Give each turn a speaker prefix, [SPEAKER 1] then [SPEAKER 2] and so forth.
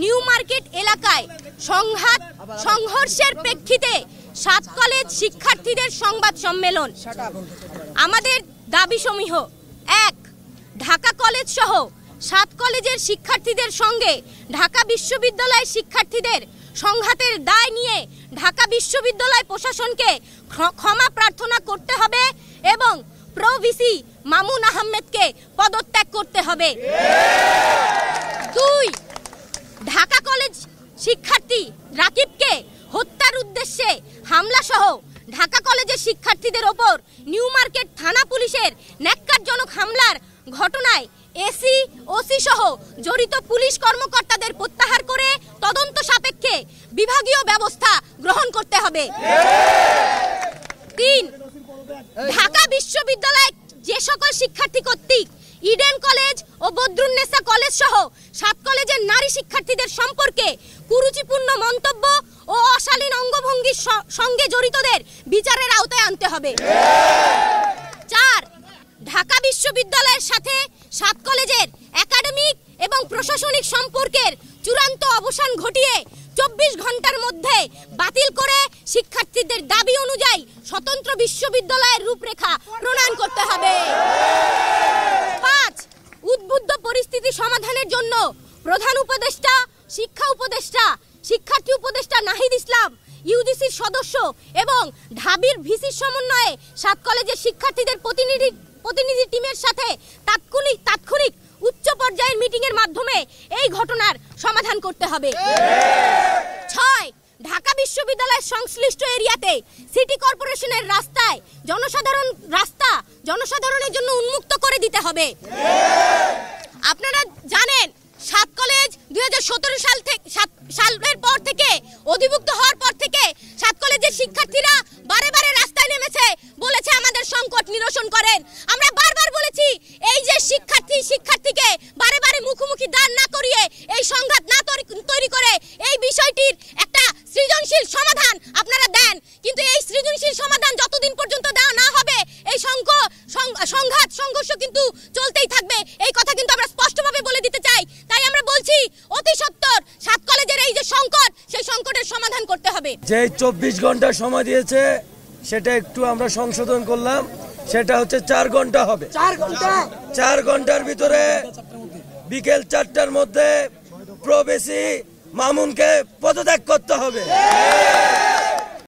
[SPEAKER 1] New market এলাকায় সংঘর্ষের প্রেক্ষিতে 7 কলেজ শিক্ষার্থীদের সংবাদ সম্মেলন। আমাদের দাবিসমূহ: 1. ঢাকা কলেজ সহ 7 কলেজের শিক্ষার্থীদের সঙ্গে ঢাকা বিশ্ববিদ্যালয়ের শিক্ষার্থীদের সংঘাতের দায় নিয়ে ঢাকা বিশ্ববিদ্যালয় প্রশাসনকে ক্ষমা প্রার্থনা করতে হবে এবং প্রো-ভিসি মামুন আহমেদকে পদত্যাগ করতে হবে। 2. ঢাকা কলেজ শিক্ষার্থী রাকিবকে হত্যার উদ্দেশ্যে হামলা সহ ঢাকা কলেজের শিক্ষার্থীদের ওপর নিউ মার্কেট থানা পুলিশের ন্যাক্কারজনক হামলার ঘটনায় এসি, ওসি সহ জড়িত পুলিশ কর্মকর্তাদের প্রত্যাহার করে তদন্ত সাপেক্ষে বিভাগীয় ব্যবস্থা গ্রহণ করতে হবে। 3. ঢাকা বিশ্ববিদ্যালয়ে যে সকল শিক্ষার্থী কর্তৃক ইডেন কলেজ ও বদরুন্নেসা কলেজ সহ 7 কলেজের নারী শিক্ষার্থীদের সম্পর্কে কুরুচিপূর্ণ মন্তব্য ও অশালীন অঙ্গভঙ্গির সঙ্গে জড়িতদের বিচারের আওতায় আনতে হবে। 4. ঢাকা বিশ্ববিদ্যালয়ের সাথে 7 কলেজের একাডেমিক এবং প্রশাসনিক সম্পর্কের চূড়ান্ত অবসান ঘটিয়ে 24 ঘন্টার মধ্যে বাতিল করে শিক্ষার্থীদের দাবি অনুযায়ী স্বতন্ত্র বিশ্ববিদ্যালয়ের রূপরেখা প্রণয়ন করতে হবে। 5. উদ্বুদ্ধ পরিস্থিতি সমাধানের জন্য প্রধান উপদেষ্টা, শিক্ষা উপদেষ্টা, শিক্ষার্থী উপদেষ্টা নাহিদ ইসলাম, ইউজিসির সদস্য এবং ঢাবির ভিসির সমন্বয়ে 7 কলেজের শিক্ষার্থীদের প্রতিনিধি টিমের সাথে তাৎক্ষণিক উচ্চ পর্যায়ের মিটিংয়ের মাধ্যমে এই ঘটনার সমাধান করতে হবে। 6. ঢাকা বিশ্ববিদ্যালয়ের সংশ্লিষ্ট এরিয়াতে সিটি কর্পোরেশনের জনসাধারণের জন্য উন্মুক্ত করে দিতে হবে। আপনারা জানেন 7 কলেজ 2017 সালের পর থেকে অধিভুক্ত হওয়ার পর থেকে 7 কলেজের শিক্ষার্থীরা বারে বারে রাস্তায় নেমেছে, বলেছে আমাদের সংকট নিরসন করেন। আমরা বারবার বলেছি এই যে শিক্ষার্থীকে বারে বারে মুখোমুখি দাঁড় না করিয়ে এই সংঘাত না তৈরি করে এই বিষয়টির একটা সৃজনশীল সমাধান আপনারা দেন, কিন্তু এই সৃজনশীল সমাধান যতদিন পর্যন্ত দেওয়া না হবে এই সংঘর্ষ কিন্তু চলতেই থাকবে। এই কথা কিন্তু আমরা স্পষ্টভাবে বলে দিতে চাই। তাই আমরা বলছি অতি সত্বর 7 কলেজের এই যে সংকট, সেই সংকটের সমাধান করতে হবে।
[SPEAKER 2] যে 24 ঘন্টা সময় দিয়েছে সেটা একটু আমরা সংশোধন করলাম, সেটা হচ্ছে 4 ঘন্টা হবে। 4 ঘন্টার ভিতরে বিকেল 4টার মধ্যে প্রো-ভিসি মামুনকে পদত্যাগ করতে হবে।